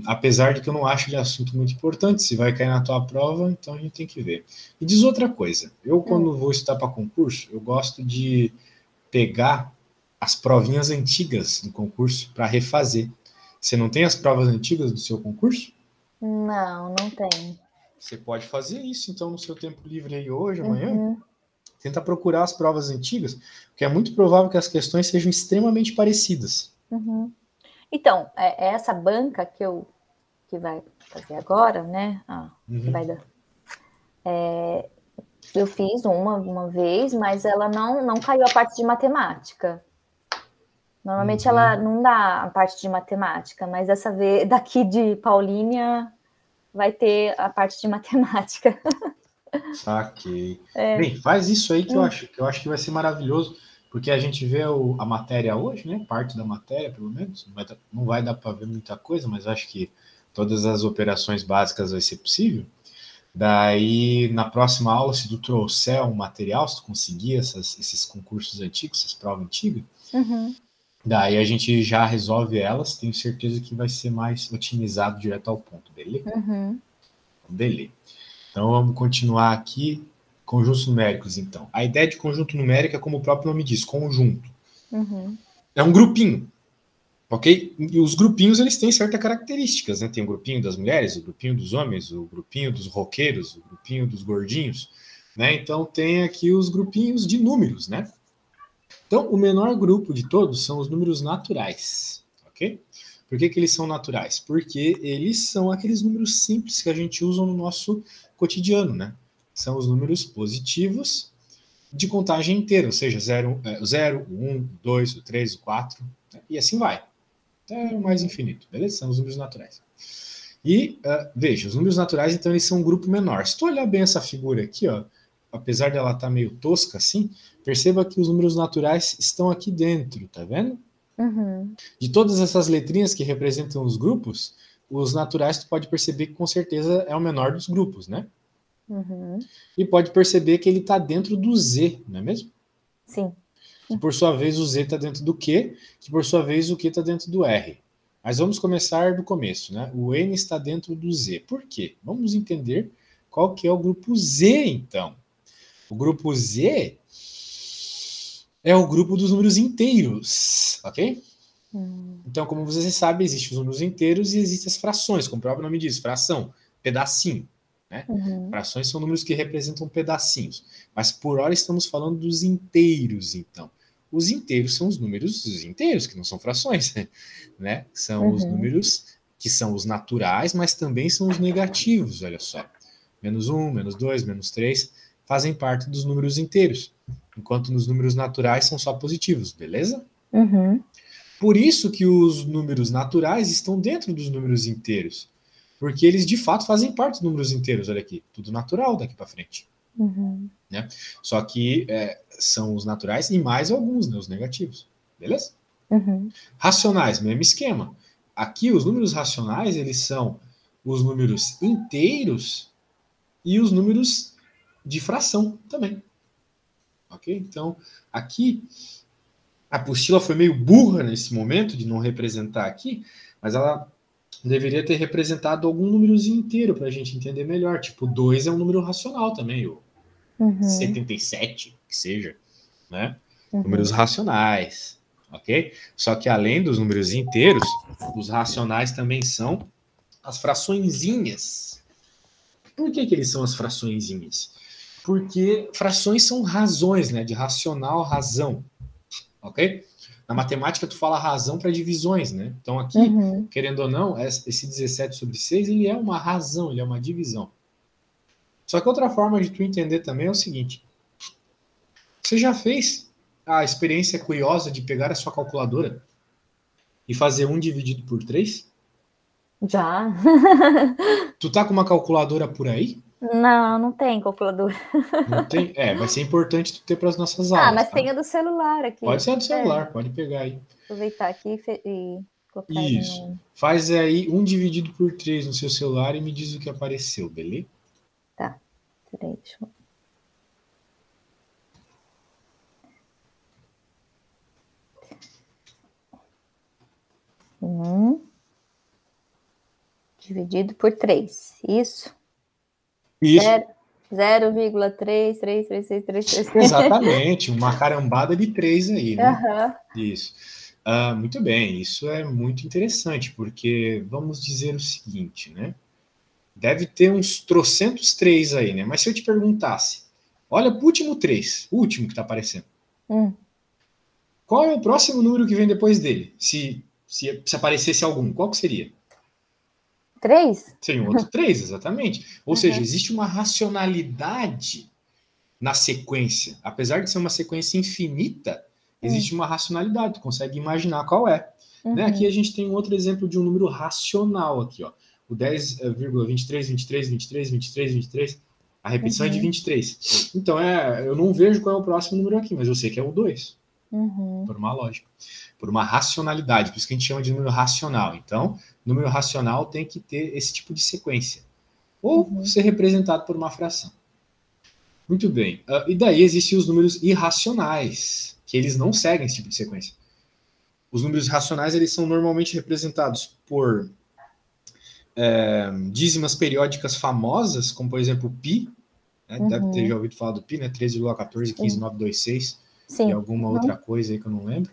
Apesar de que eu não acho ele assunto muito importante, se vai cair na tua prova, então a gente tem que ver. E diz outra coisa, eu quando vou estudar para concurso, eu gosto de pegar as provinhas antigas do concurso para refazer. Você não tem as provas antigas do seu concurso? Não, não tem. Você pode fazer isso, então, no seu tempo livre aí hoje, amanhã. Uhum, Tenta procurar as provas antigas, porque é muito provável que as questões sejam extremamente parecidas. uhum. Então, é essa banca que vai fazer agora, né? Que vai dar. Eu fiz uma vez, mas ela não caiu a parte de matemática. Normalmente ela não dá a parte de matemática, mas dessa vez, daqui de Paulínia, vai ter a parte de matemática. Saquei. Bem, faz isso aí que eu acho que vai ser maravilhoso, porque a gente vê a matéria hoje, né? Parte da matéria, pelo menos. Não vai dar para ver muita coisa, mas acho que todas as operações básicas vai ser possível. Daí, na próxima aula, se tu trouxer um material, se tu conseguir esses concursos antigos, essas provas antigas, daí a gente já resolve elas. Tenho certeza que vai ser mais otimizado direto ao ponto, beleza? Beleza. Então vamos continuar aqui. Conjuntos numéricos, então. A ideia de conjunto numérico é como o próprio nome diz, conjunto. É um grupinho, ok? E os grupinhos, eles têm certas características, né? Tem o grupinho das mulheres, o grupinho dos homens, o grupinho dos roqueiros, o grupinho dos gordinhos, né? Então tem aqui os grupinhos de números, né? Então, o menor grupo de todos são os números naturais, ok? Por que eles são naturais? Porque eles são aqueles números simples que a gente usa no nosso cotidiano, né? São os números positivos de contagem inteira, ou seja, 0, 1, 2, 3, 4, né? E assim vai. Até o mais infinito, beleza? São os números naturais. E, veja, os números naturais, então, eles são um grupo menor. Se tu olhar bem essa figura aqui, ó, apesar dela estar meio tosca assim, perceba que os números naturais estão aqui dentro, tá vendo? De todas essas letrinhas que representam os grupos, os naturais tu pode perceber que com certeza é o menor dos grupos, né? E pode perceber que ele está dentro do Z, não é mesmo? Sim. Que por sua vez o Z está dentro do Q, que por sua vez o Q está dentro do R. Mas vamos começar do começo, né? O N está dentro do Z. Por quê? Vamos entender qual que é o grupo Z, então. O grupo Z é o grupo dos números inteiros, ok? Então, como você sabe, existem os números inteiros e existem as frações, como o próprio nome diz, fração, pedacinho, né? Frações são números que representam pedacinhos. Mas por hora estamos falando dos inteiros, então. Os inteiros são os números inteiros, que não são frações, né? São os números que são os naturais, mas também são os negativos, olha só. Menos um, menos dois, menos três fazem parte dos números inteiros, enquanto nos números naturais são só positivos, beleza? Por isso que os números naturais estão dentro dos números inteiros, porque eles de fato fazem parte dos números inteiros, olha aqui, tudo natural daqui para frente. Né? Só que são os naturais e mais alguns, né, os negativos, beleza? Racionais, mesmo esquema. Aqui os números racionais, eles são os números inteiros e os números de fração também. Ok? Então, aqui a apostila foi meio burra nesse momento de não representar aqui, mas ela deveria ter representado algum númerozinho inteiro para a gente entender melhor. Tipo, 2 é um número racional também, ou 77, que seja, né? Números racionais, ok? Só que além dos números inteiros, os racionais também são as fraçõezinhas. Por que eles são as fraçõezinhas? Porque frações são razões, né? De racional, razão, ok? Na matemática, tu fala razão para divisões, né? Então aqui, querendo ou não, esse 17/6, ele é uma razão, ele é uma divisão. Só que outra forma de tu entender também é o seguinte: você já fez a experiência curiosa de pegar a sua calculadora e fazer 1 dividido por 3? Já? Tu tá com uma calculadora por aí? Não, não tem calculadora. Não tem? Vai ser importante tu ter para as nossas aulas, Mas tá? tem a do celular Pode aqui. ser a do celular, pode pegar aí. Aproveitar aqui e colocar ele Isso. no. Faz aí 1 dividido por 3 no seu celular e me diz o que apareceu, beleza? Tá, peraí, deixa eu. dividido por 3, isso? Isso. 0,33333. Exatamente, uma carambada de 3 aí, né? Aham. Isso. Muito bem, isso é muito interessante, porque vamos dizer o seguinte, né? Deve ter uns trocentos 3 aí, né? Mas se eu te perguntasse, olha pro último 3, o último que está aparecendo. Qual é o próximo número que vem depois dele? Se aparecesse algum, qual que seria? 3? Seria um outro 3, exatamente. Ou seja, existe uma racionalidade na sequência. Apesar de ser uma sequência infinita, existe uma racionalidade. Tu consegue imaginar qual é. Né? Aqui a gente tem um outro exemplo de um número racional aqui, ó. O 10,23, 23, 23, 23, 23. A repetição é de 23. Então, eu não vejo qual é o próximo número aqui, mas eu sei que é o 2. Por uma lógica. Por uma racionalidade. Por isso que a gente chama de número racional. Então, número racional tem que ter esse tipo de sequência. Ou ser representado por uma fração. Muito bem. E daí existem os números irracionais, que eles não seguem esse tipo de sequência. Os números racionais, eles são normalmente representados por dízimas periódicas famosas, como, por exemplo, π, né? Deve ter já ouvido falar do π, né? 13,1415,926 e alguma outra coisa aí que eu não lembro.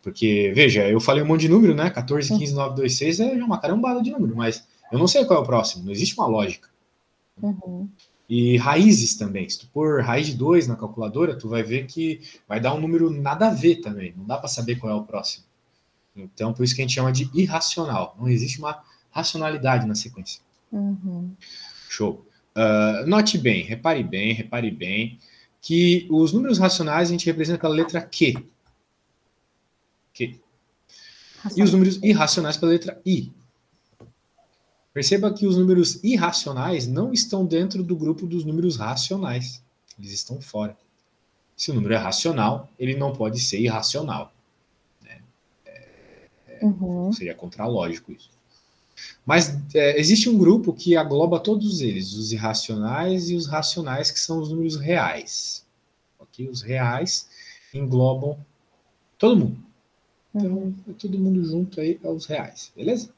Porque, veja, eu falei um monte de número, né? 14,15,926 é uma carambada de número, mas eu não sei qual é o próximo, não existe uma lógica. E raízes também. Se tu pôr raiz de 2 na calculadora, tu vai ver que vai dar um número nada a ver também. Não dá para saber qual é o próximo. Então, por isso que a gente chama de irracional. Não existe uma racionalidade na sequência. Show. Note bem, repare bem, que os números racionais a gente representa pela letra Q. Q. E os números irracionais pela letra I. Perceba que os números irracionais não estão dentro do grupo dos números racionais. Eles estão fora. Se o número é racional, ele não pode ser irracional. Né? Seria contralógico isso. Mas existe um grupo que agloba todos eles, os irracionais e os racionais, que são os números reais. Okay? Os reais englobam todo mundo. Então, é todo mundo junto aí aos reais, beleza?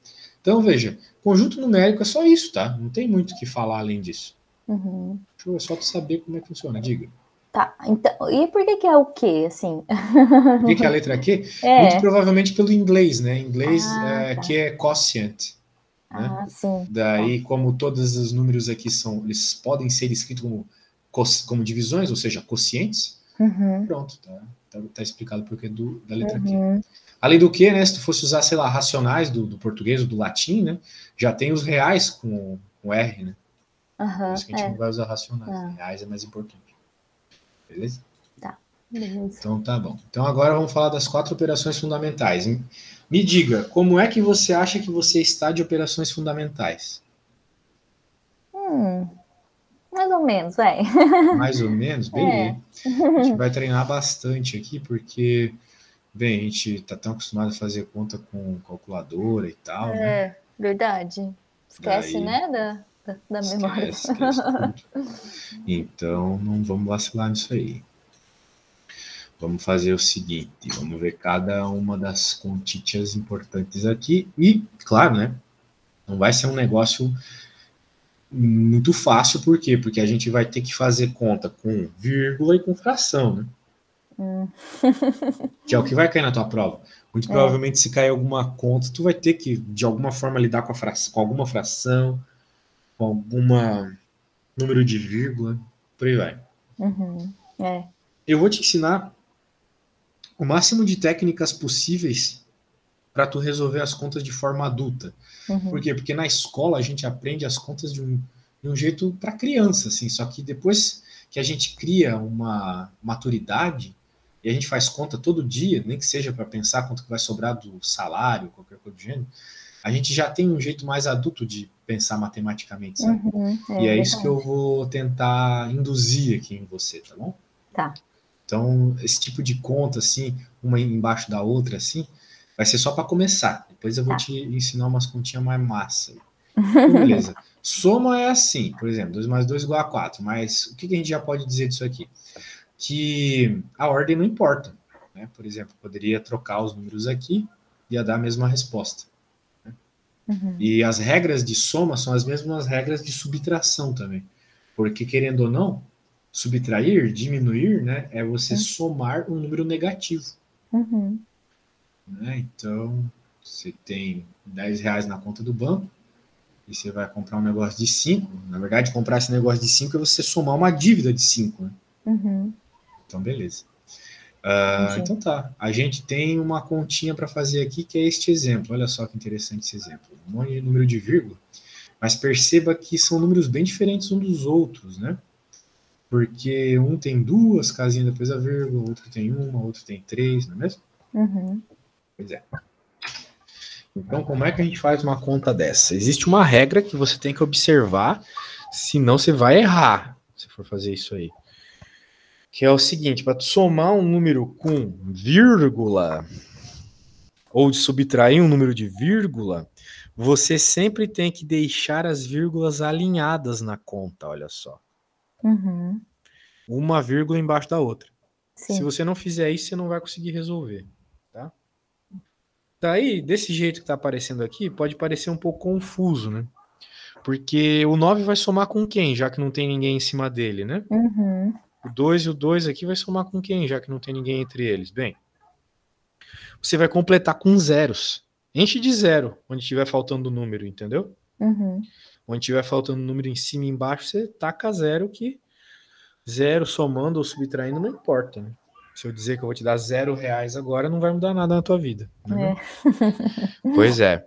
Então, veja, conjunto numérico é só isso, tá? Não tem muito o que falar além disso. É só tu saber como é que funciona, diga. Tá, então, e por que é o quê, assim? Por que é a letra Q? Muito provavelmente pelo inglês, né? Em inglês, que é quotient. Né? Sim. Daí, como todos os números aqui eles podem ser escritos como divisões, ou seja, quocientes, pronto, tá explicado o porquê da letra Q. Além do que, né, se tu fosse usar, sei lá, racionais do português ou do latim, né, já tem os reais com R, né? Por isso que a gente não vai usar racionais. Reais é mais importante. Beleza? Tá. Beleza. Então tá bom. Então agora vamos falar das 4 operações fundamentais. Me diga, como é que você acha que você está de operações fundamentais? Mais ou menos, vai. Mais ou menos? Beleza. A gente vai treinar bastante aqui, porque, bem, a gente está tão acostumado a fazer conta com calculadora e tal, né? Verdade. Esquece, né, da memória. Esquece tudo. Então, não vamos vacilar nisso aí. Vamos fazer o seguinte, vamos ver cada uma das continhas importantes aqui e, claro, né, não vai ser um negócio muito fácil, por quê? Porque a gente vai ter que fazer conta com vírgula e com fração, né? Que é o que vai cair na tua prova. Muito provavelmente, se cair alguma conta, tu vai ter que, de alguma forma, lidar com alguma fração, com algum número de vírgula, por aí vai. Eu vou te ensinar o máximo de técnicas possíveis para tu resolver as contas de forma adulta. Por quê? Porque na escola a gente aprende as contas de um jeito para criança, assim, só que depois que a gente cria uma maturidade e a gente faz conta todo dia, nem que seja para pensar quanto que vai sobrar do salário, qualquer coisa do gênero, a gente já tem um jeito mais adulto de pensar matematicamente, sabe? E é isso que eu vou tentar induzir aqui em você, tá bom? Tá. Então, esse tipo de conta, assim, uma embaixo da outra, assim, vai ser só para começar. Depois eu vou te ensinar umas continhas mais massa. Então, beleza. Soma é assim, por exemplo, 2 mais 2 igual a 4. Mas o que a gente já pode dizer disso aqui? Que a ordem não importa. Né? Por exemplo, poderia trocar os números aqui e ia dar a mesma resposta. Né? E as regras de soma são as mesmas regras de subtração também. Porque, querendo ou não, subtrair, diminuir, né, é você somar um número negativo. Né? Então, você tem R$10 na conta do banco, e você vai comprar um negócio de 5. Na verdade, comprar esse negócio de 5 é você somar uma dívida de 5. Né? Então, beleza. Então tá, a gente tem uma continha para fazer aqui, que é este exemplo. Olha só que interessante esse exemplo. Um monte de número de vírgula, mas perceba que são números bem diferentes uns dos outros, né? Porque um tem 2 casinhas depois da vírgula, outro tem 1, outro tem 3, não é mesmo? Pois é. Então, como é que a gente faz uma conta dessa? Existe uma regra que você tem que observar, senão você vai errar se for fazer isso aí. Que é o seguinte, para somar um número com vírgula ou de subtrair um número de vírgula, você sempre tem que deixar as vírgulas alinhadas na conta, olha só. Uma vírgula embaixo da outra. Sim. Se você não fizer isso, você não vai conseguir resolver, tá? Daí, desse jeito que está aparecendo aqui, pode parecer um pouco confuso, né? Porque o 9 vai somar com quem, já que não tem ninguém em cima dele, né? O 2 e o 2 aqui vai somar com quem, já que não tem ninguém entre eles? Bem, você vai completar com zeros. Enche de zero, onde estiver faltando o número, entendeu? Onde estiver faltando o número em cima e embaixo, você taca zero, que zero somando ou subtraindo não importa, né? Se eu dizer que eu vou te dar R$0 agora, não vai mudar nada na tua vida. Né? Pois é.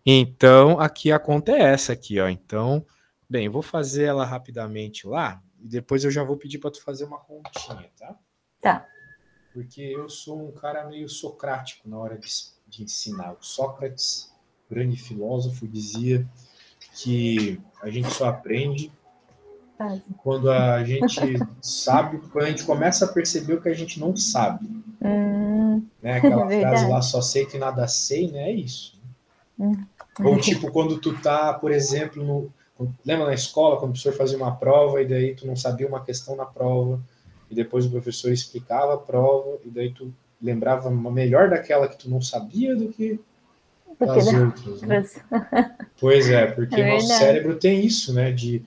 Então, aqui a conta é essa aqui, ó. Então, bem, eu vou fazer ela rapidamente lá e depois eu já vou pedir para tu fazer uma continha, tá? Tá. Porque eu sou um cara meio socrático na hora de ensinar. O Sócrates, grande filósofo, dizia que a gente só aprende quando a gente sabe, quando a gente começa a perceber o que a gente não sabe. Né? Aquela frase lá, só sei que nada sei, né? É isso. Ou tipo, quando tu tá, por exemplo, lembra na escola, quando o professor fazia uma prova e daí tu não sabia uma questão na prova, e depois o professor explicava a prova, e daí tu lembrava melhor daquela que tu não sabia do que das outras, né? Pois é, porque o nosso cérebro tem isso, né, de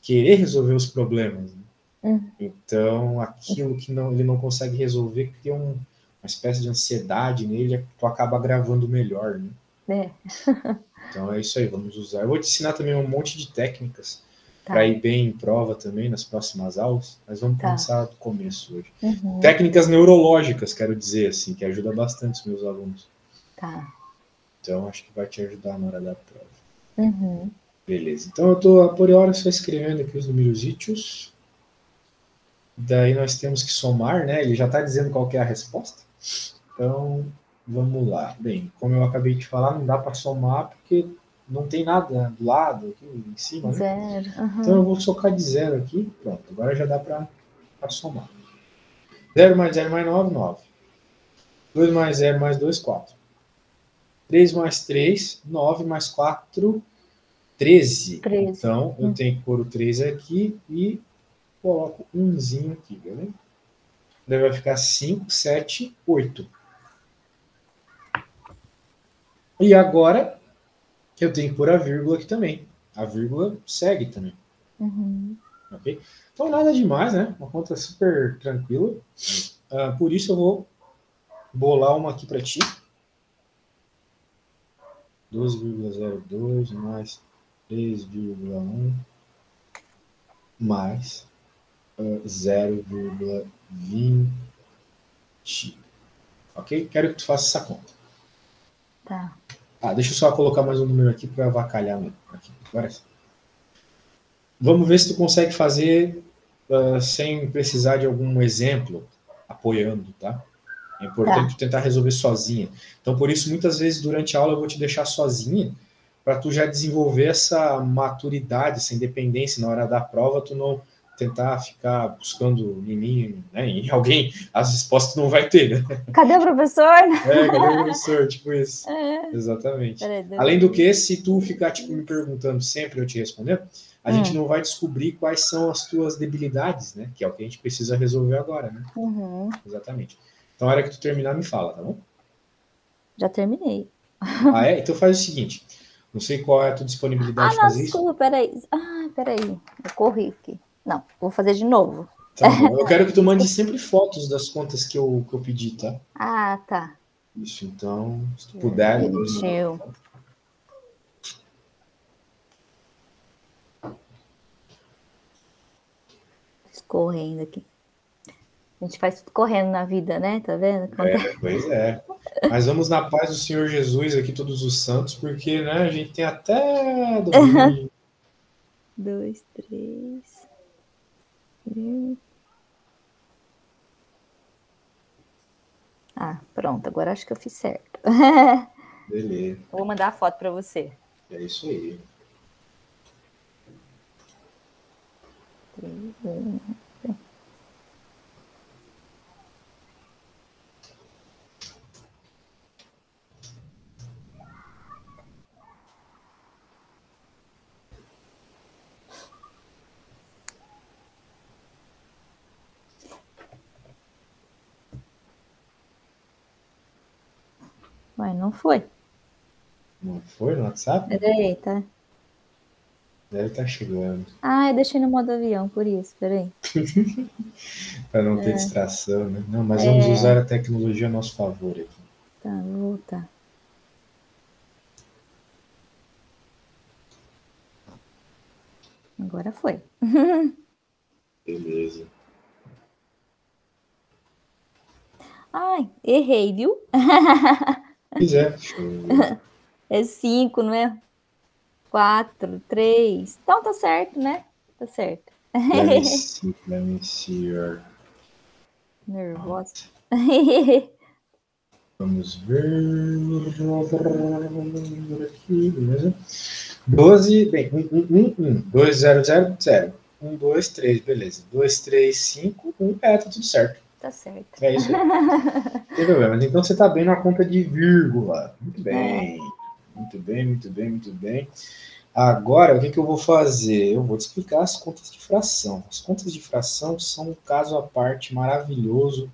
querer resolver os problemas. Né? Então, aquilo que ele não consegue resolver cria uma espécie de ansiedade nele, tu acaba gravando melhor, né? Então é isso aí, vamos usar. Eu vou te ensinar também um monte de técnicas para ir bem em prova também nas próximas aulas, mas vamos começar do começo hoje. Técnicas neurológicas, quero dizer, assim, que ajuda bastante os meus alunos. Então acho que vai te ajudar na hora da prova. Beleza, então eu estou por hora só escrevendo aqui os numerositos. Daí nós temos que somar, né? Ele já está dizendo qual que é a resposta. Então, vamos lá. Bem, como eu acabei de falar, não dá para somar porque não tem nada do lado, aqui em cima, né? Zero. Então eu vou socar de zero aqui. Pronto, agora já dá para somar. 0 mais 0 mais 9, 9. 2 mais 0 mais 2, 4. 3 mais 3, 9 mais 4, 13. Então, eu tenho que pôr o 3 aqui e coloco umzinho aqui, beleza? Daí vai ficar 5, 7, 8. E agora, eu tenho que pôr a vírgula aqui também. A vírgula segue também. Ok? Então, nada demais, né? Uma conta super tranquila. Por isso, eu vou bolar uma aqui para ti. 12,02 mais 3,1 mais 0,20. Ok? Quero que tu faça essa conta. Tá. Deixa eu só colocar mais um número aqui para avacalhar aqui. Agora sim. Vamos ver se tu consegue fazer sem precisar de algum exemplo apoiando, tá? É importante tu tentar resolver sozinha. Então, por isso, muitas vezes, durante a aula, eu vou te deixar sozinha para tu já desenvolver essa maturidade, essa independência. Na hora da prova, tu não tentar ficar buscando em mim, né, em alguém, as respostas tu não vai ter, né? Cadê o professor? Cadê o professor? Tipo isso. Exatamente. Além do que, se tu ficar tipo, me perguntando sempre eu te respondendo, a gente não vai descobrir quais são as tuas debilidades, né? Que é o que a gente precisa resolver agora, né? Exatamente. Então, a hora que tu terminar, me fala, tá bom? Já terminei. Então faz o seguinte. Não sei qual é a tua disponibilidade Ah, de não, fazer isso. desculpa, peraí. Ah, peraí. Eu corri aqui. Não, vou fazer de novo. Tá bom. Eu quero que tu mande sempre fotos das contas que eu pedi, tá? Ah, tá. Isso, então, se tu puder, depois manda pra Permitiu. foto. Correndo aqui. A gente faz tudo correndo na vida, né? Tá vendo? Pois é. Mas vamos na paz do Senhor Jesus aqui, todos os santos, porque, né, a gente tem até domingo. 2, 3. Ah, pronto. Agora acho que eu fiz certo. Beleza. Vou mandar a foto para você. É isso aí. 3, 1. Ué, não foi. Não foi no WhatsApp? Peraí, tá? Deve estar chegando. Ah, eu deixei no modo avião, por isso. Peraí. Para não ter distração, né? Não, mas vamos usar a tecnologia a nosso favor aqui. Tá, vou voltar. Agora foi. Beleza. Ai, errei, viu? Pois é. Deixa eu ver. É 5, não é? 4, 3. Então tá certo, né? Tá certo. Let me see your... Nervosa. Vamos ver aqui, beleza? 12, bem, 2, 0, 0, 0. 1, 2, 3, beleza. 2, 3, 5, 1, tá tudo certo. Tá certo. É isso aí. Não tem problema. Então você tá bem na conta de vírgula. Muito bem. Muito bem, muito bem, muito bem. Agora, o que eu vou fazer? Eu vou te explicar as contas de fração. As contas de fração são um caso à parte maravilhoso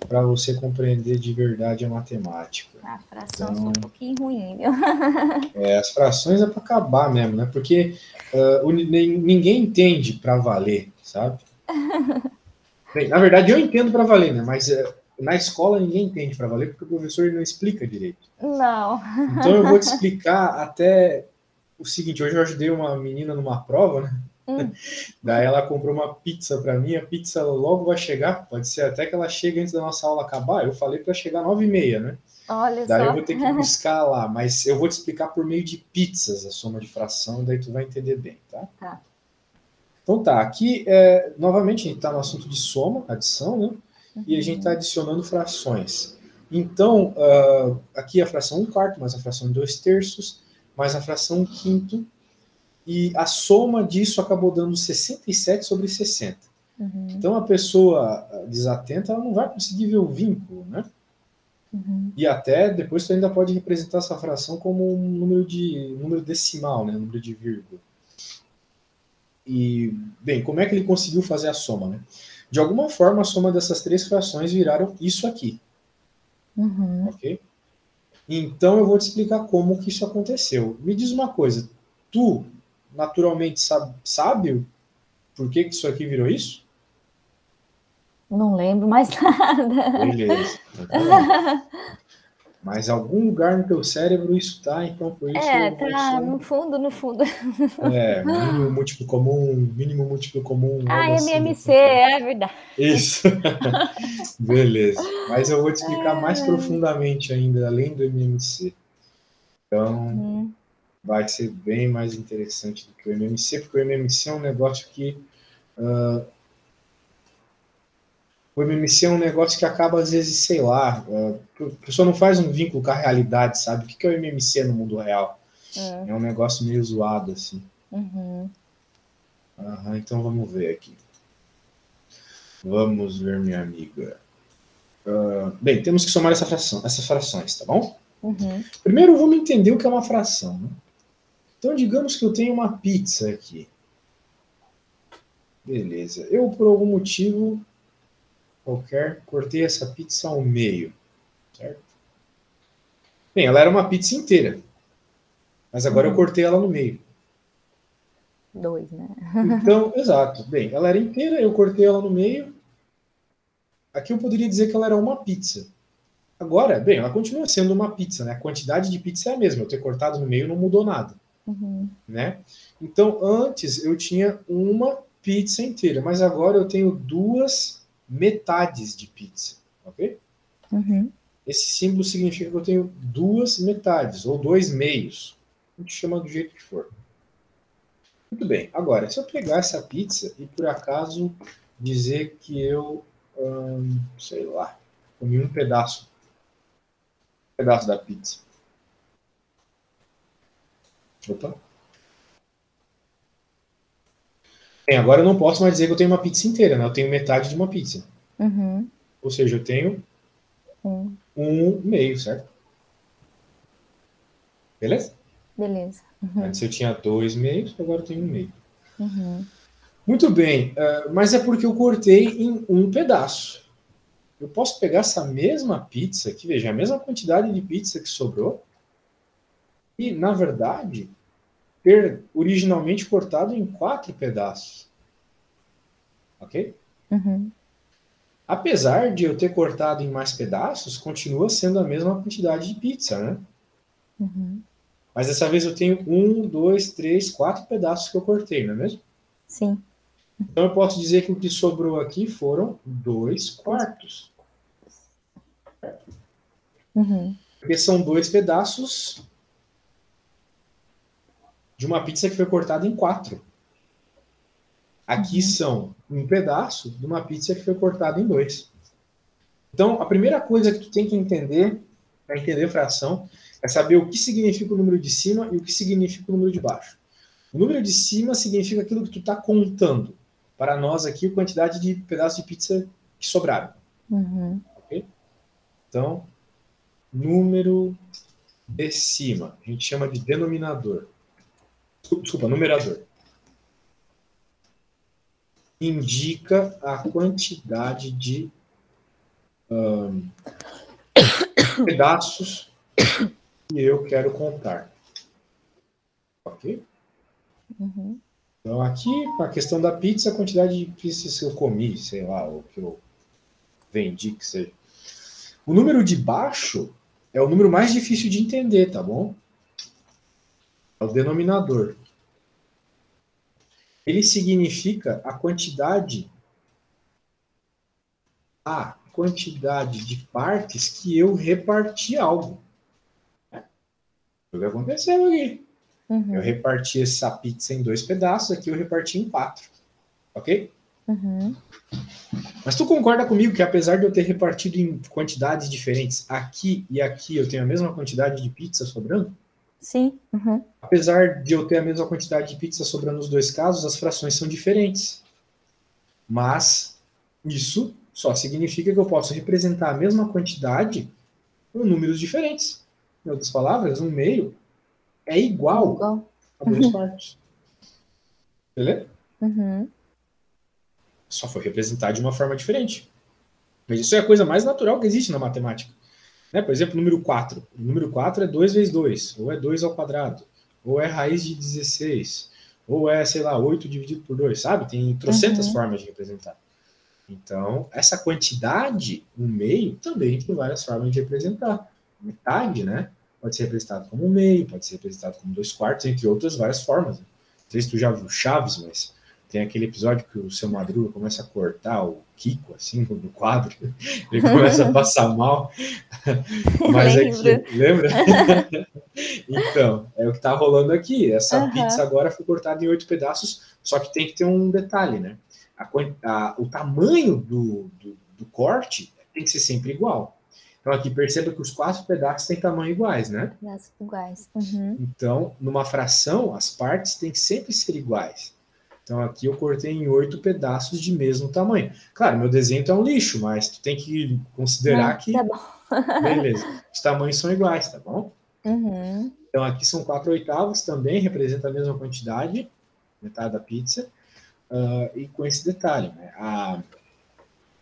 para você compreender de verdade a matemática. A fração então, um pouquinho ruim, viu? As frações é para acabar mesmo, né? Porque ninguém entende para valer, sabe? Bem, na verdade, eu entendo para valer, né? Mas na escola ninguém entende para valer porque o professor não explica direito. Não. Então eu vou te explicar até o seguinte: hoje eu ajudei uma menina numa prova, né? Daí ela comprou uma pizza para mim, a pizza logo vai chegar, pode ser até que ela chegue antes da nossa aula acabar. Eu falei para chegar 9h30, né? Olha daí só. Eu vou ter que buscar lá, mas eu vou te explicar por meio de pizzas a soma de fração, daí tu vai entender bem, tá? Tá. Então tá, aqui novamente a gente está no assunto de soma, adição, né? E a gente está adicionando frações. Então, aqui a fração 1/4, mais a fração 2/3, mais a fração 1/5, e a soma disso acabou dando 67/60. Então, a pessoa desatenta, ela não vai conseguir ver o vínculo, né? E até depois você ainda pode representar essa fração como um número decimal, né? Número de vírgula. E, bem, como é que ele conseguiu fazer a soma, né? De alguma forma, a soma dessas três frações viraram isso aqui. Ok? Então, eu vou te explicar como que isso aconteceu. Me diz uma coisa, tu naturalmente sabe por que isso aqui virou isso? Não lembro mais nada. Beleza. Mas algum lugar no teu cérebro isso tá, então por isso... tá no fundo, no fundo. Mínimo múltiplo comum. MMC, é verdade. Isso. Beleza. Mas eu vou te explicar mais profundamente ainda, além do MMC. Então, vai ser bem mais interessante do que o MMC, porque o MMC é um negócio que... o MMC é um negócio que acaba, às vezes, sei lá, a pessoa não faz um vínculo com a realidade, sabe? O que é o MMC no mundo real? É um negócio meio zoado, assim. Então vamos ver aqui. Vamos ver, minha amiga. Bem, temos que somar essas frações, tá bom? Primeiro vamos entender o que é uma fração, né? Então digamos que eu tenho uma pizza aqui. Beleza. Eu, por algum motivo qualquer, cortei essa pizza ao meio, certo? Bem, ela era uma pizza inteira. Mas agora eu cortei ela no meio. 2, né? Então, exato. Bem, ela era inteira, eu cortei ela no meio. Aqui eu poderia dizer que ela era uma pizza. Agora, bem, ela continua sendo uma pizza, né? A quantidade de pizza é a mesma. Eu ter cortado no meio não mudou nada, né? Então, antes eu tinha uma pizza inteira, mas agora eu tenho 2 metades de pizza, ok? Esse símbolo significa que eu tenho 2 metades, ou 2 meios. A gente chama do jeito que for. Muito bem. Agora, se eu pegar essa pizza e por acaso dizer que eu, sei lá, comi um pedaço da pizza. Opa. Bem, agora eu não posso mais dizer que eu tenho uma pizza inteira, né? Eu tenho metade de uma pizza. Ou seja, eu tenho um meio, certo? Beleza? Beleza. Antes eu tinha 2 meios, agora eu tenho um meio. Muito bem, mas é porque eu cortei em um pedaço. Eu posso pegar essa mesma pizza aqui, veja, a mesma quantidade de pizza que sobrou, e, na verdade, ter originalmente cortado em 4 pedaços. Ok? Apesar de eu ter cortado em mais pedaços, continua sendo a mesma quantidade de pizza, né? Mas dessa vez eu tenho 1, 2, 3, 4 pedaços que eu cortei, não é mesmo? Sim. Então eu posso dizer que o que sobrou aqui foram 2 quartos. Porque são 2 pedaços de uma pizza que foi cortada em 4. Aqui são um pedaço de uma pizza que foi cortada em 2. Então, a primeira coisa que tu tem que entender, para entender fração, é saber o que significa o número de cima e o que significa o número de baixo. O número de cima significa aquilo que tu está contando. Para nós aqui, a quantidade de pedaços de pizza que sobraram. Okay? Então, número de cima. A gente chama de denominador. Desculpa, numerador. Indica a quantidade de pedaços que eu quero contar. Ok? Então, aqui, a questão da pizza, a quantidade de pizzas que eu comi, sei lá, ou que eu vendi, que seja. O número de baixo é o número mais difícil de entender, tá bom? É o denominador. Ele significa a quantidade de partes que eu reparti algo. Foi o que aconteceu aqui. Eu reparti essa pizza em 2 pedaços, aqui eu reparti em 4. Ok? Mas tu concorda comigo que apesar de eu ter repartido em quantidades diferentes, aqui e aqui eu tenho a mesma quantidade de pizza sobrando? Sim. Apesar de eu ter a mesma quantidade de pizza sobrando nos 2 casos, as frações são diferentes. Mas isso só significa que eu posso representar a mesma quantidade com números diferentes. Em outras palavras, um meio é igual a 2 quartos. Beleza? Só foi representar de uma forma diferente. Mas isso é a coisa mais natural que existe na matemática. Né? Por exemplo, o número 4. O número 4 é 2 vezes 2, ou é 2 ao quadrado, ou é raiz de 16, ou é, sei lá, 8 dividido por 2, sabe? Tem trocentas formas de representar. Então, essa quantidade, um meio, também tem várias formas de representar. Metade, né? Pode ser representado como um meio, pode ser representado como 2 quartos, entre outras várias formas. Não sei se tu já viu Chaves, mas tem aquele episódio que o seu Madruga começa a cortar o Kiko, assim, do quadro. Ele começa a passar mal. Mas aqui, lembra? Então, é o que está rolando aqui. Essa pizza agora foi cortada em 8 pedaços, só que tem que ter um detalhe, né? O tamanho do corte tem que ser sempre igual. Então, aqui perceba que os 4 pedaços têm tamanho iguais, né? Pedaços iguais. Então, numa fração, as partes têm que sempre ser iguais. Então, aqui eu cortei em 8 pedaços de mesmo tamanho. Claro, meu desenho é um lixo, mas tu tem que considerar que... Tá bom. Beleza. Os tamanhos são iguais, tá bom? Então, aqui são 4/8, também representa a mesma quantidade, metade da pizza. E com esse detalhe, né?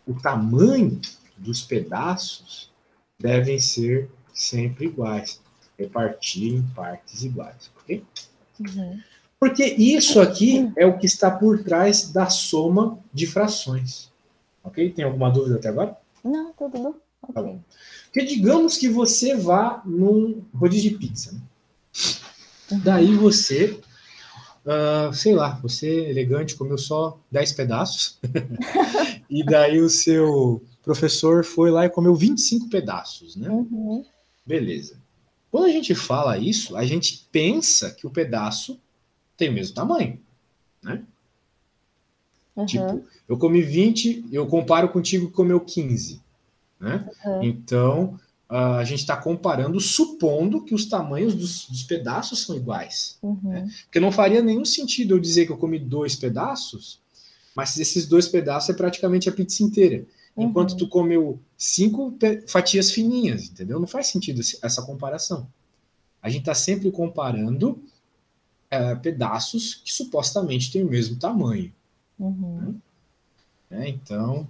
O tamanho dos pedaços devem ser sempre iguais, repartir em partes iguais. ok? Uhum. Porque isso aqui é o que está por trás da soma de frações. Ok? Tem alguma dúvida até agora? Não, tudo Tá ok. bom. Porque digamos que você vá num rodízio de pizza. Né? Daí você, sei lá, você elegante comeu só 10 pedaços. E daí o seu professor foi lá e comeu 25 pedaços, né? Uhum. Beleza. Quando a gente fala isso, a gente pensa que o pedaço tem o mesmo tamanho, né? Uhum. Tipo, eu comi 20, eu comparo contigo que comeu 15, né? Uhum. Então, a gente está comparando, supondo que os tamanhos dos pedaços são iguais. Né? Uhum. Porque não faria nenhum sentido eu dizer que eu comi 2 pedaços, mas esses 2 pedaços é praticamente a pizza inteira. Enquanto tu Uhum. comeu 5 fatias fininhas, entendeu? Não faz sentido essa comparação. A gente está sempre comparando pedaços que supostamente têm o mesmo tamanho. Uhum. Né? Então,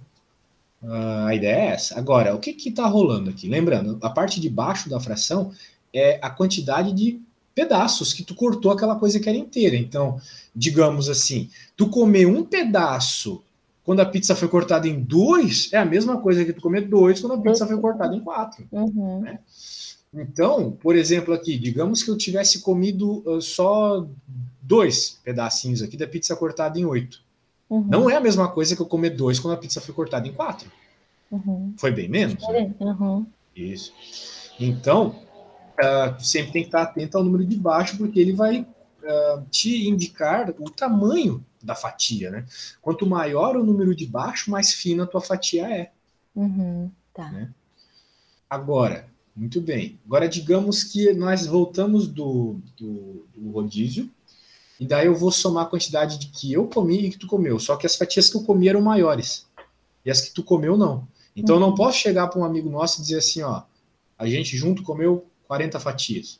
a ideia é essa. Agora, o que está rolando aqui? Lembrando, a parte de baixo da fração é a quantidade de pedaços que tu cortou aquela coisa que era inteira. Então, digamos assim, tu comer um pedaço quando a pizza foi cortada em 2 é a mesma coisa que tu comer 2 quando a pizza foi cortada em 4. Uhum. Né? Então, por exemplo, aqui, digamos que eu tivesse comido só 2 pedacinhos aqui da pizza cortada em 8. Não Uhum. é a mesma coisa que eu comer 2 quando a pizza foi cortada em 4. Uhum. Foi bem menos, né? Diferente. Uhum. Isso. Então, sempre tem que estar atento ao número de baixo, porque ele vai te indicar o tamanho da fatia, né? Quanto maior o número de baixo, mais fina a tua fatia é. Uhum. Tá. Né? Agora, muito bem. Agora, digamos que nós voltamos do rodízio, e daí eu vou somar a quantidade de que eu comi e que tu comeu. Só que as fatias que eu comi eram maiores, e as que tu comeu não. Então, eu não Uhum. posso chegar para um amigo nosso e dizer assim, ó, a gente junto comeu 40 fatias.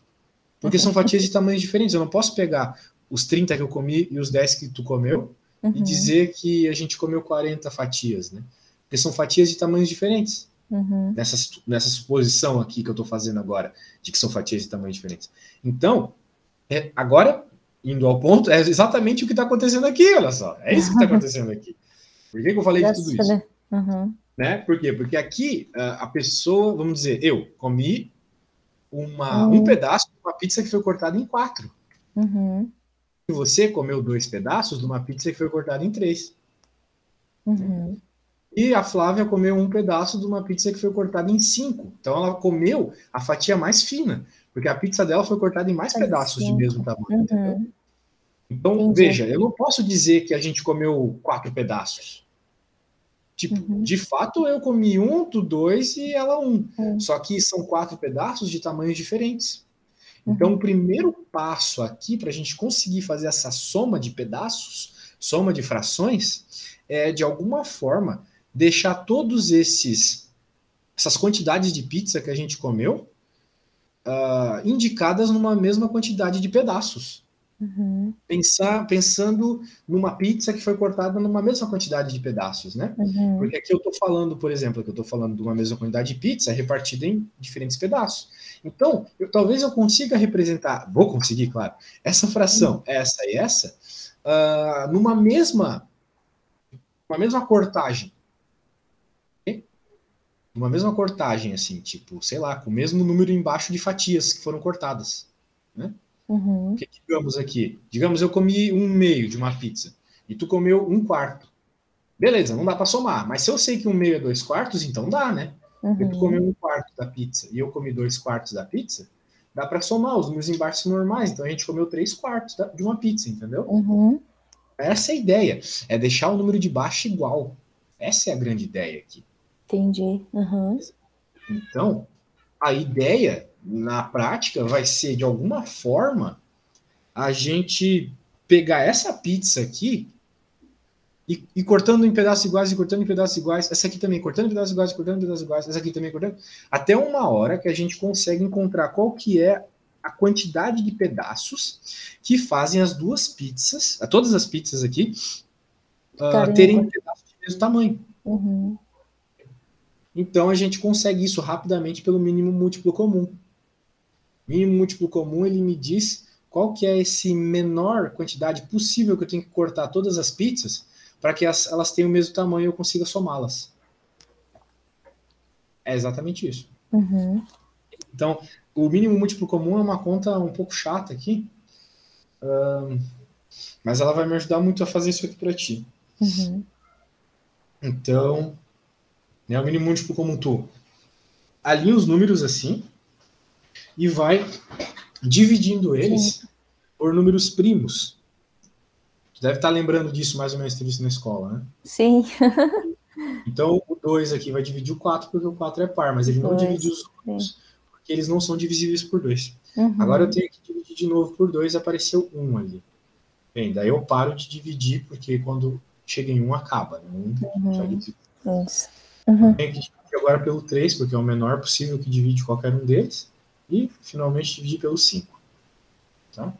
Porque são fatias de tamanhos diferentes. Eu não posso pegar os 30 que eu comi e os 10 que tu comeu e Uhum. dizer que a gente comeu 40 fatias, né? Porque são fatias de tamanhos diferentes. Uhum. Nessa suposição aqui que eu estou fazendo agora, de que são fatias de tamanhos diferentes. Então, agora, indo ao ponto, é exatamente o que está acontecendo aqui, olha só. É isso que está acontecendo aqui. Por que eu falei de tudo isso? Uhum. Né? Por quê? Porque aqui a pessoa, vamos dizer, eu comi um Uhum. pedaço de uma pizza que foi cortada em 4. Uhum. E você comeu 2 pedaços de uma pizza que foi cortada em 3. Né? Uhum. E a Flávia comeu um pedaço de uma pizza que foi cortada em 5. Então ela comeu a fatia mais fina, porque a pizza dela foi cortada em mais Tá de pedaços de mesmo 5. tamanho, entendeu? Uhum. Então, Entendi. veja, eu não posso dizer que a gente comeu 4 pedaços. Tipo, Uhum. de fato, eu comi um, tu 2 e ela um. Uhum. Só que são 4 pedaços de tamanhos diferentes. Então, o Uhum. primeiro passo aqui para a gente conseguir fazer essa soma de pedaços, soma de frações, é de alguma forma deixar todos essas quantidades de pizza que a gente comeu indicadas numa mesma quantidade de pedaços. Uhum. Pensando numa pizza que foi cortada numa mesma quantidade de pedaços, né? Uhum. Porque aqui eu estou falando, por exemplo, que eu estou falando de uma mesma quantidade de pizza repartida em diferentes pedaços. Então, talvez eu consiga representar, vou conseguir, claro, essa fração, essa e essa, numa mesma cortagem. Uma mesma cortagem, assim, tipo, sei lá, com o mesmo número embaixo de fatias que foram cortadas. Né? Uhum. Que digamos aqui, digamos eu comi um meio de uma pizza e tu comeu um quarto. Beleza, não dá para somar, mas se eu sei que um meio é 2 quartos, então dá, né? Porque tu comeu Uhum. um quarto da pizza e eu comi 2 quartos da pizza, dá para somar, os números embaixo são normais, então a gente comeu 3 quartos de uma pizza, entendeu? Uhum. Essa é a ideia, é deixar o número de baixo igual. Essa é a grande ideia aqui. Entendi. Uhum. Então, a ideia na prática vai ser, de alguma forma, a gente pegar essa pizza aqui e cortando em pedaços iguais e cortando em pedaços iguais, essa aqui também cortando em pedaços iguais, cortando em pedaços iguais, essa aqui também cortando, até uma hora que a gente consegue encontrar qual que é a quantidade de pedaços que fazem as duas pizzas, todas as pizzas aqui, Ficarem terem igual. pedaços de mesmo tamanho. Uhum. Então a gente consegue isso rapidamente pelo mínimo múltiplo comum. Mínimo múltiplo comum, ele me diz qual que é esse menor quantidade possível que eu tenho que cortar todas as pizzas para que elas tenham o mesmo tamanho e eu consiga somá-las. É exatamente isso. Uhum. Então, o mínimo múltiplo comum é uma conta um pouco chata aqui, mas ela vai me ajudar muito a fazer isso aqui para ti. Uhum. Então, né, o mínimo múltiplo comum tu alinha os números assim e vai dividindo eles por números primos. Tu deve estar lembrando disso mais ou menos, ter visto na escola, né? Sim. Então, o 2 aqui vai dividir o 4 porque o 4 é par, mas ele não divide os outros porque eles não são divisíveis por 2. Uhum. Agora eu tenho que dividir de novo por 2 e apareceu 1 ali. Bem, daí eu paro de dividir porque quando chega em 1 acaba. Né? Já dividi. Isso. Uhum. Tenho que dividir agora pelo 3 porque é o menor possível que divide qualquer um deles. E, finalmente, dividir pelo 5. Tá?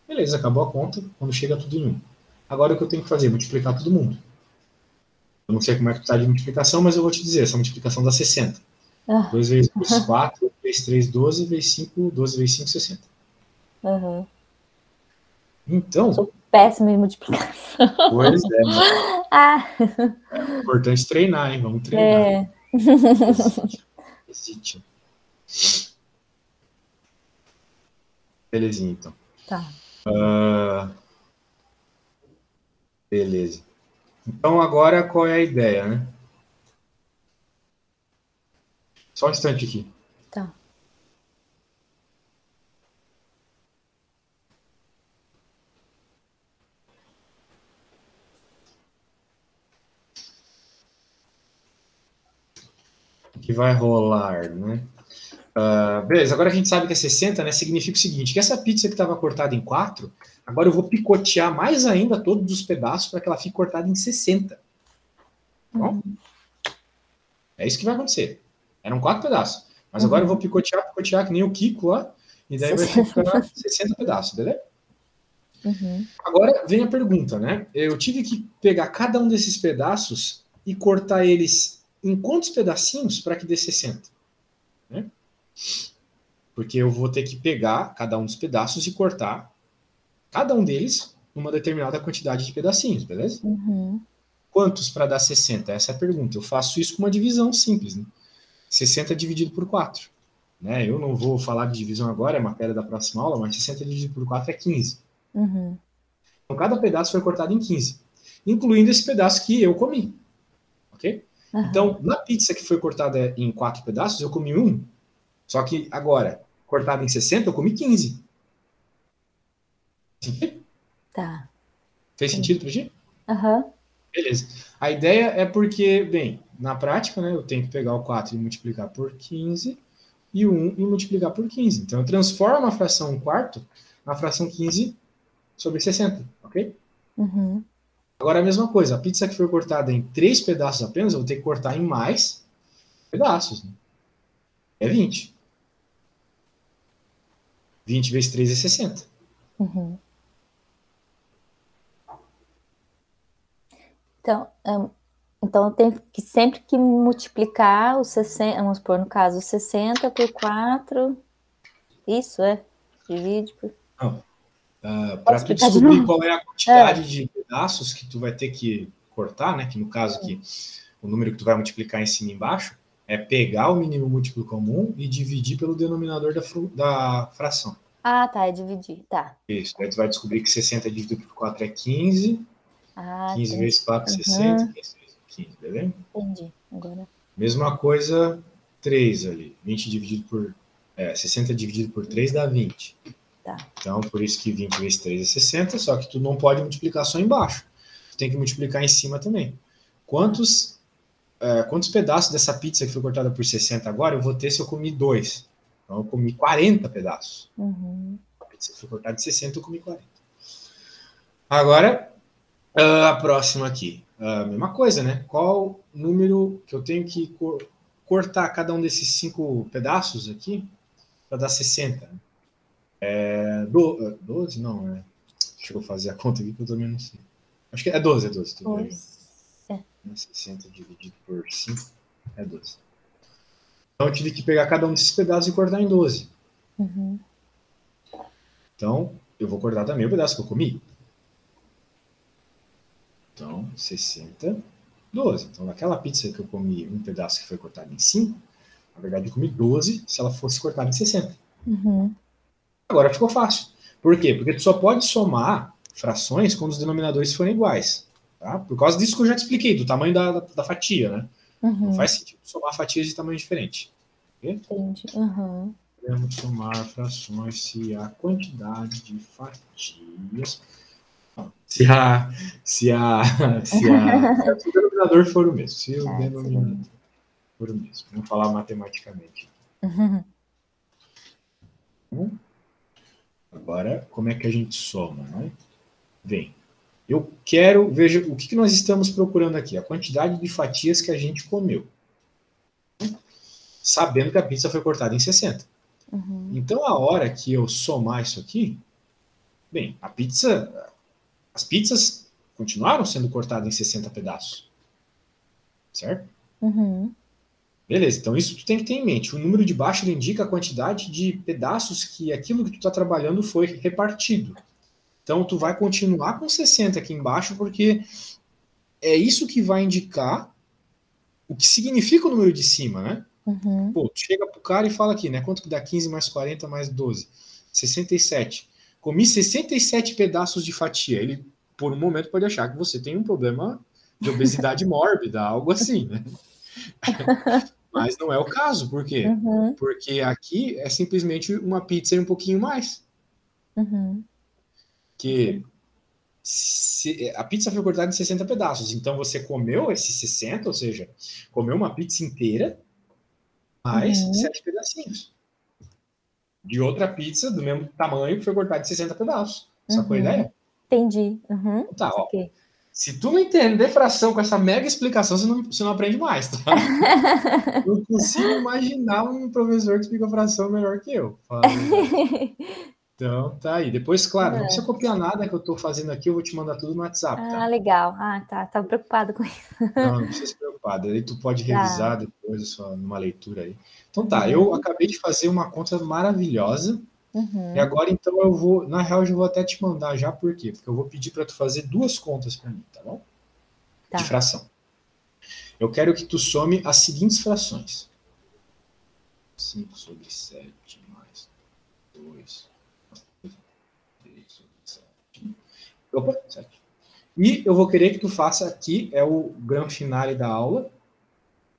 Beleza, acabou a conta quando chega tudo em 1. Agora o que eu tenho que fazer? Multiplicar todo mundo. Eu não sei como é que está de multiplicação, mas eu vou te dizer, essa multiplicação dá 60. 2 vezes 2, 4, vezes 3, 12, vezes 5, 12 vezes 5, 60. Uhum. Então... Sou péssima em multiplicação. Pois é, é importante treinar, hein? Vamos treinar. Existe. Belezinha, então. Tá. Beleza. Então, agora, qual é a ideia, né? Só um instante aqui. Tá. Que vai rolar, né? Beleza, agora a gente sabe que é 60, né? Significa o seguinte, que essa pizza que estava cortada em 4, agora eu vou picotear mais ainda todos os pedaços para que ela fique cortada em 60. Bom? É isso que vai acontecer. Eram 4 pedaços. Mas agora eu vou picotear que nem o Kiko lá, e daí vai ficar 60 pedaços, beleza? Agora vem a pergunta, né? Eu tive que pegar cada um desses pedaços e cortar eles em quantos pedacinhos para que dê 60? Né? Porque eu vou ter que pegar cada um dos pedaços e cortar cada um deles numa determinada quantidade de pedacinhos, beleza? Quantos para dar 60? Essa é a pergunta. Eu faço isso com uma divisão simples, né? 60 dividido por 4. Né? Eu não vou falar de divisão agora, é matéria da próxima aula, mas 60 dividido por 4 é 15. Então, cada pedaço foi cortado em 15, incluindo esse pedaço que eu comi. Ok? Então, na pizza que foi cortada em 4 pedaços, eu comi 1. Só que agora, cortada em 60, eu comi 15. Tá. Fez sentido pra ti? Aham. Beleza. A ideia é porque, bem, na prática, né, eu tenho que pegar o 4 e multiplicar por 15 e o 1 e multiplicar por 15. Então, eu transformo a fração 1/4 na fração 15 sobre 60, ok? Agora, a mesma coisa. A pizza que foi cortada em 3 pedaços apenas, eu vou ter que cortar em mais pedaços. Né? É 20. 20 vezes 3 é 60. Então, eu tenho que sempre que multiplicar os 60, vamos supor, no caso, 60 por 4, isso é? Divide por... Não. Para tu descobrir qual é a quantidade de pedaços que tu vai ter que cortar, né? Que no caso aqui, o número que tu vai multiplicar em cima e embaixo, é pegar o mínimo múltiplo comum e dividir pelo denominador da fração. Ah, tá, é dividir, tá. Isso, aí tu vai descobrir que 60 dividido por 4 é 15, 15 vezes 4 é 60, 15 vezes 15, beleza? Entendi, agora. Mesma coisa, 3 ali, 20 dividido por... 60 dividido por 3 dá 20. Tá. Então, por isso que 20 vezes 3 é 60, só que tu não pode multiplicar só embaixo. Tu tem que multiplicar em cima também. Quantos pedaços dessa pizza que foi cortada por 60 agora eu vou ter se eu comi 2? Então, eu comi 40 pedaços. A pizza que foi cortada de 60, eu comi 40. Agora, a próxima aqui. A mesma coisa, né? Qual número que eu tenho que cortar cada um desses 5 pedaços aqui para dar 60? 12? Não, né? Deixa eu fazer a conta aqui que eu também não sei. Acho que é 12, tudo bem. 60 dividido por 5 é 12. Então eu tive que pegar cada um desses pedaços e cortar em 12. Então, eu vou cortar também o pedaço que eu comi. Então, 60, 12. Então, naquela pizza que eu comi um pedaço que foi cortado em 5, na verdade eu comi 12 se ela fosse cortada em 60. Uhum. Agora ficou fácil. Por quê? Porque tu só pode somar frações quando os denominadores forem iguais. Tá? Por causa disso que eu já te expliquei, do tamanho da fatia, né? Não Uhum. faz sentido somar fatias de tamanho diferente. Okay? Entendi. Uhum. Podemos somar frações se a quantidade de fatias. Se o denominador for o mesmo. Se o denominador for o mesmo. Vamos falar matematicamente. Uhum. Agora, como é que a gente soma, né? Vem. Eu quero, veja, o que nós estamos procurando aqui? A quantidade de fatias que a gente comeu. Sabendo que a pizza foi cortada em 60. Uhum. Então, a hora que eu somar isso aqui, bem, as pizzas continuaram sendo cortadas em 60 pedaços. Certo? Uhum. Beleza, então isso tu tem que ter em mente. O número de baixo indica a quantidade de pedaços que aquilo que tu está trabalhando foi repartido. Então tu vai continuar com 60 aqui embaixo, porque é isso que vai indicar o que significa o número de cima, né? Uhum. Pô, tu chega pro cara e fala aqui, né? Quanto que dá 15 mais 40 mais 12? 67. Comi 67 pedaços de fatia. Ele, por um momento, pode achar que você tem um problema de obesidade mórbida, algo assim, né? Mas não é o caso, por quê? Uhum. Porque aqui é simplesmente uma pizza e um pouquinho mais. Uhum. Que a pizza foi cortada em 60 pedaços, então você comeu esses 60, ou seja, comeu uma pizza inteira, mais Uhum. 7 pedacinhos. De outra pizza do mesmo tamanho que foi cortada em 60 pedaços. Sacou a Uhum. ideia? Entendi. Uhum. Então tá, ó. Ok. Se tu não entender fração com essa mega explicação, você não aprende mais, tá? Não consigo imaginar um professor que explica fração melhor que eu, fala a verdade. Então, tá aí. Depois, claro, não precisa copiar nada que eu estou fazendo aqui, eu vou te mandar tudo no WhatsApp, Ah, tá? legal. Ah, tá. Tava preocupado com isso. Não, não precisa se preocupar. Daí tu pode Tá. revisar depois só numa leitura aí. Então tá, eu Uhum. acabei de fazer uma conta maravilhosa. E Uhum. agora, então, eu vou. Na real, eu já vou até te mandar já, por quê? Porque eu vou pedir para tu fazer duas contas para mim, tá bom? De Tá. fração. Eu quero que tu some as seguintes frações: 5 sobre 7 mais 2 3 sobre 7. Opa, 7. E eu vou querer que tu faça aqui, é o grande finale da aula,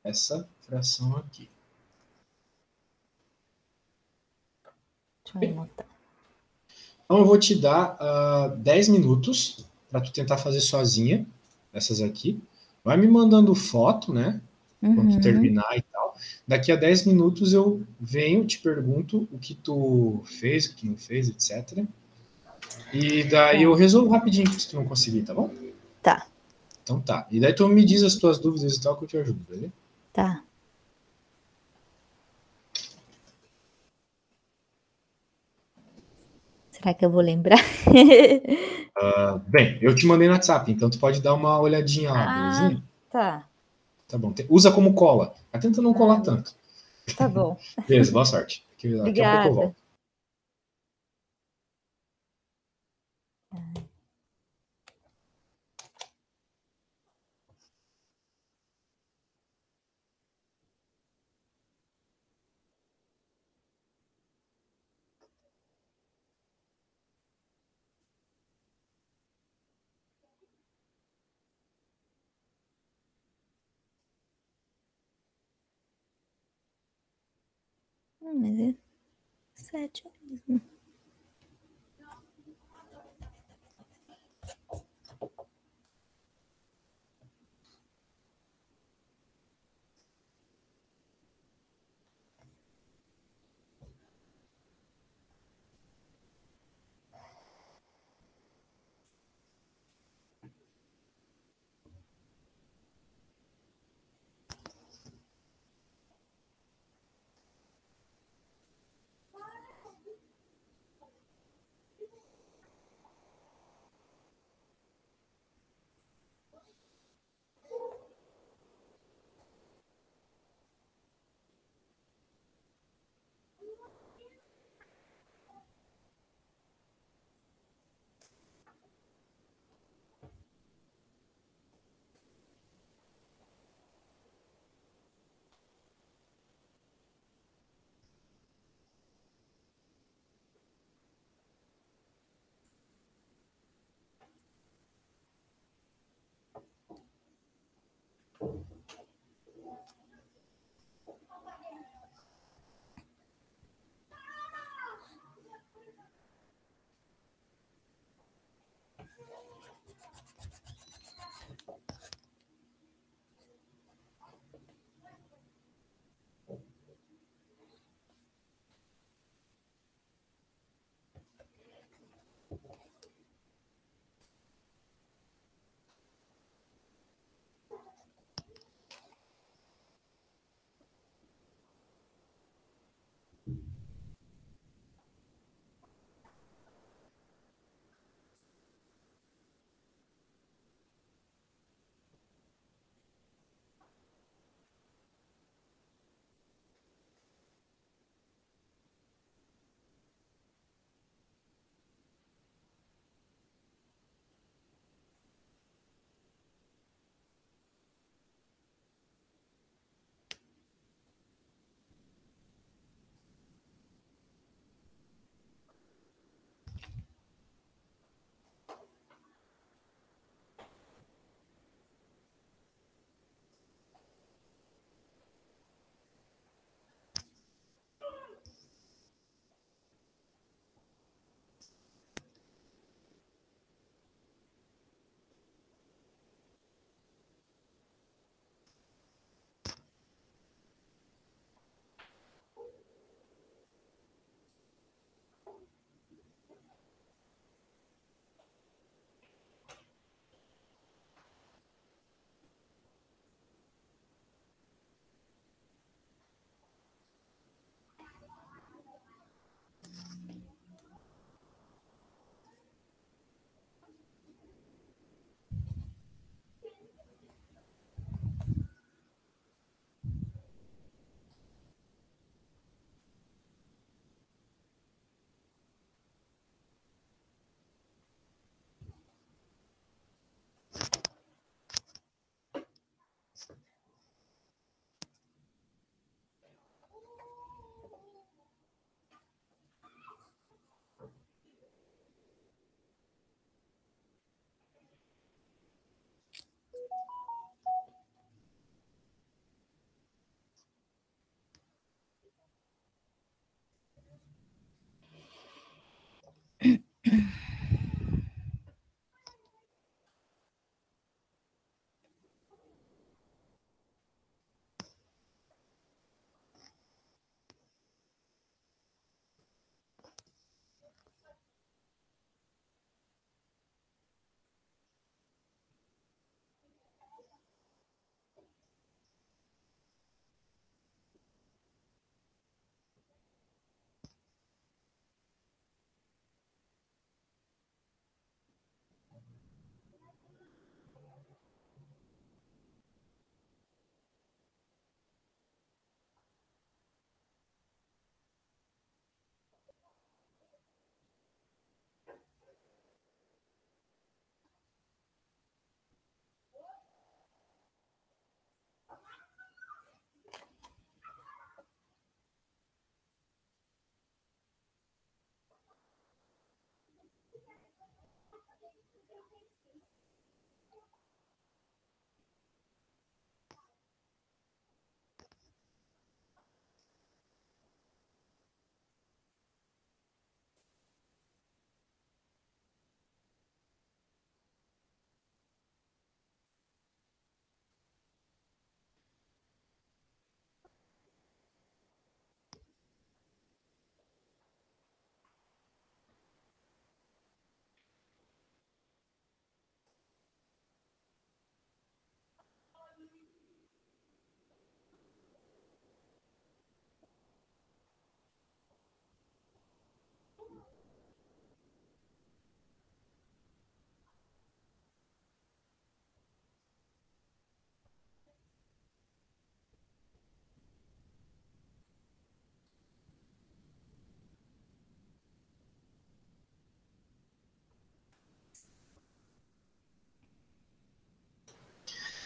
essa fração aqui. Deixa eu anotar. Então eu vou te dar 10 minutos para tu tentar fazer sozinha essas aqui. Vai me mandando foto, né? Quando tu Uhum. terminar e tal. Daqui a 10 minutos eu venho, te pergunto o que tu fez, o que tu não fez, etc. E daí eu Tá. resolvo rapidinho se tu não conseguir, tá bom? Tá. Então tá. E daí tu me diz as tuas dúvidas e tal que eu te ajudo, beleza? Tá. Será que eu vou lembrar? Bem, eu te mandei no WhatsApp, então tu pode dar uma olhadinha lá, Ah, belezinha? tá. Tá bom. Usa como cola. Mas tenta não Ah, colar tanto. tá bom. Beleza, boa sorte. Daqui a pouco eu Obrigada. volto. Mas é 7 mesmo.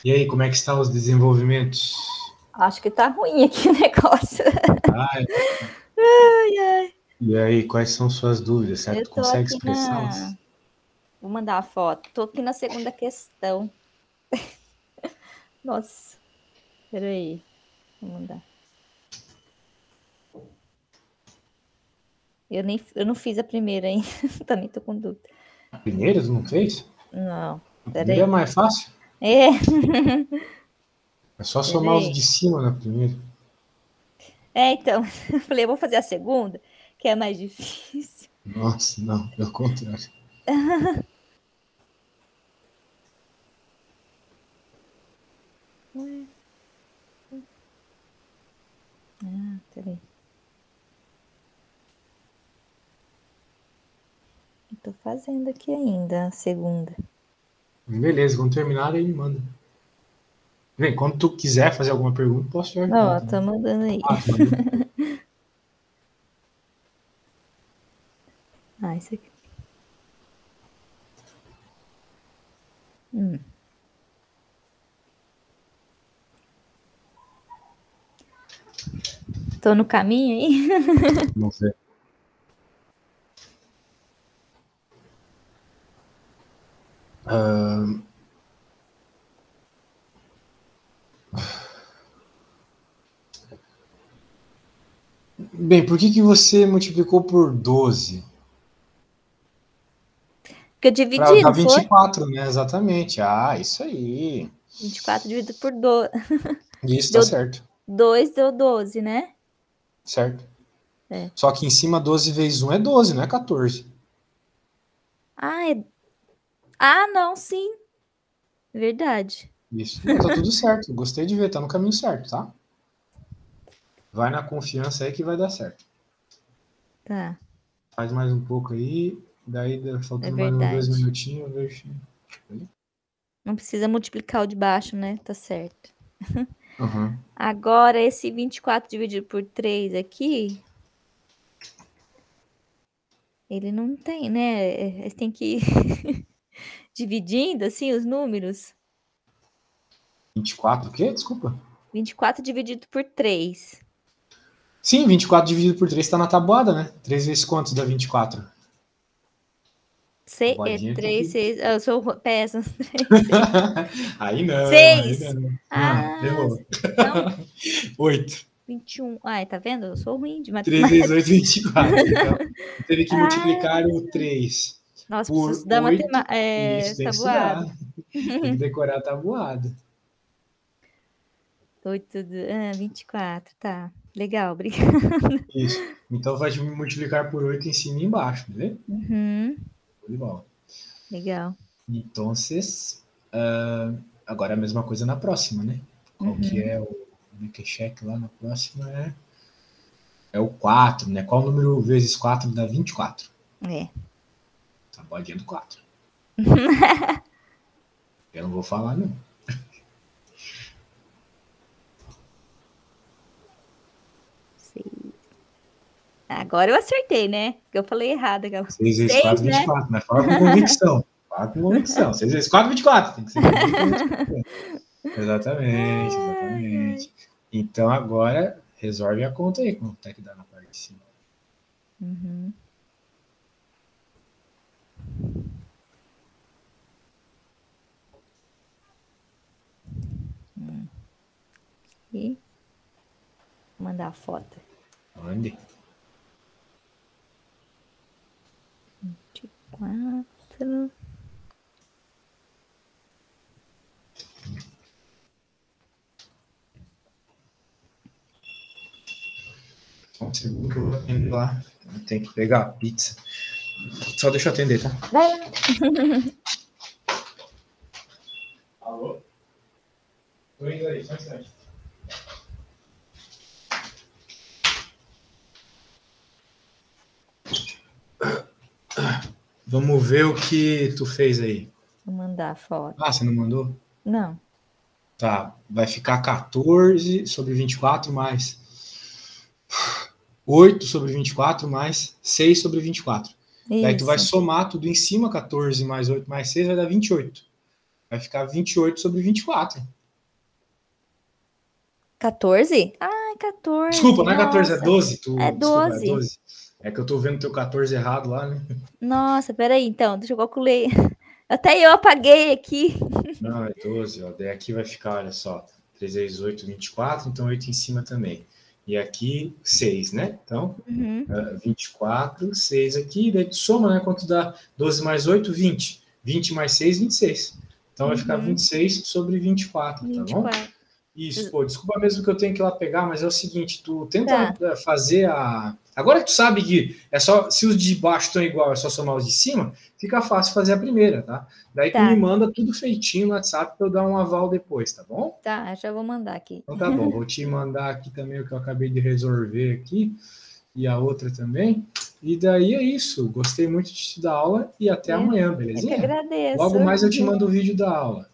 E aí, como é que estão os desenvolvimentos? Acho que tá ruim aqui o negócio. Ah, Ai, ai. e aí, quais são suas dúvidas, Eu certo? tô Consegue aqui expressá-las? Vou mandar a foto. Tô aqui na segunda questão. Nossa, peraí. Vou mandar. Eu não fiz a primeira ainda. Também tô com dúvida. A primeira, tu não fez? Não, A primeira é peraí. mais fácil. É, É só somar os peraí. de cima na primeira. Então, eu falei, eu vou fazer a segunda, que é mais difícil. Nossa, não, pelo contrário. Ué. Peraí. Eu tô fazendo aqui ainda a segunda. Beleza, quando terminar, aí me manda. Vem, quando tu quiser fazer alguma pergunta, posso te ajudar Ó, tô também. mandando aí. Ah, tu mandou? Isso aqui. Tô no caminho aí. Não sei. Bem, por que você multiplicou por 12? Porque eu Para dividi, dar não foi? 24, né? Exatamente. Ah, isso aí. 24 dividido por 12. Isso, tá Deu certo. 2, deu 12, né? Certo. É. Só que em cima 12 vezes 1 é 12, não é 14. Ah, não, sim. Verdade. Isso. Não, tá tudo certo. Gostei de ver, tá no caminho certo, tá? Vai na confiança aí que vai dar certo. Tá, Faz mais um pouco aí. Daí, é faltando mais uns 2 verdade. minutinhos, eu vejo. Não precisa multiplicar o de baixo, né? Tá certo. Uhum. Agora, esse 24 dividido por 3 aqui, ele não tem, né? Tem que ir dividindo, assim, os números. 24 o quê? Desculpa. 24 dividido por 3. Sim, 24 dividido por 3 está na tabuada, né? 3 vezes quantos dá 24? Tabuadinha tem 3, que... 6. Eu sou péssima. Aí não, aí 6. não. Ah, Ah, errou. não. 8. 21. Ai, tá vendo? Eu sou ruim de 3 vezes matemática. 8, 24. Então, teve que Ah, multiplicar o 3 nossa, preciso por estudar 8. E isso tem que estudar. tabuada. Tem que decorar a tabuada. 8, 24, tá. Legal, obrigada. Isso. Então vai multiplicar por 8 em cima e embaixo, beleza? Uhum, Show de bola. legal. Então, agora a mesma coisa na próxima, né? Qual que Uhum. é o check lá na próxima? É o 4, né? Qual número vezes 4 dá 24? É. Tabuadinha do 4. Eu não vou falar, não. Agora eu acertei, né? Porque eu falei errado. 6 vezes 6, 4, né? 24. Mas fala com convicção. Fala com convicção. 6 vezes 4, 24. Tem que ser exatamente, exatamente. Então agora resolve a conta aí. Quanto é que dá na parte de cima? Uhum. E vou mandar a foto. Mande. 24. Um segundo que eu vou atender lá. Eu tenho que pegar a pizza. Só deixa eu atender, tá? Vai lá. Alô? Tô indo aí, só um instante. Vamos ver o que tu fez aí. Vou mandar a foto. Ah, você não mandou? Não. Tá, vai ficar 14 sobre 24 mais 8 sobre 24 mais 6 sobre 24. Daí tu vai Isso. somar tudo em cima, 14 mais 8 mais 6 vai dar 28. Vai ficar 28 sobre 24. 14? Ah, 14. Desculpa, não é 14, é nossa. 12. É Desculpa, é 12. 12. É que eu tô vendo teu 14 errado lá, né? Nossa, peraí, então, deixa eu calculei. Até eu apaguei aqui. Não, é 12, ó. Daí aqui vai ficar, olha só, 3 vezes 8, 24, então 8 em cima também. E aqui, 6, né? Então, 24, 6 aqui, daí tu soma, né? Quanto dá 12 mais 8? 20. 20 mais 6, 26. Então vai ficar 26 sobre 24, tá bom? 24. Isso, pô, desculpa mesmo que eu tenho que ir lá pegar, mas é o seguinte, tu tenta Tá. fazer a... Agora que tu sabe que é só, se os de baixo estão igual, é só somar os de cima, fica fácil fazer a primeira, tá? Daí tu me Tá. manda tudo feitinho no WhatsApp para eu dar um aval depois, tá bom? Tá, já vou mandar aqui. Então tá bom, vou te mandar aqui também o que eu acabei de resolver aqui, e a outra também. E daí é isso, gostei muito de te dar aula e até amanhã, Eu que belezinha? agradeço. Logo mais eu te mando o vídeo da aula.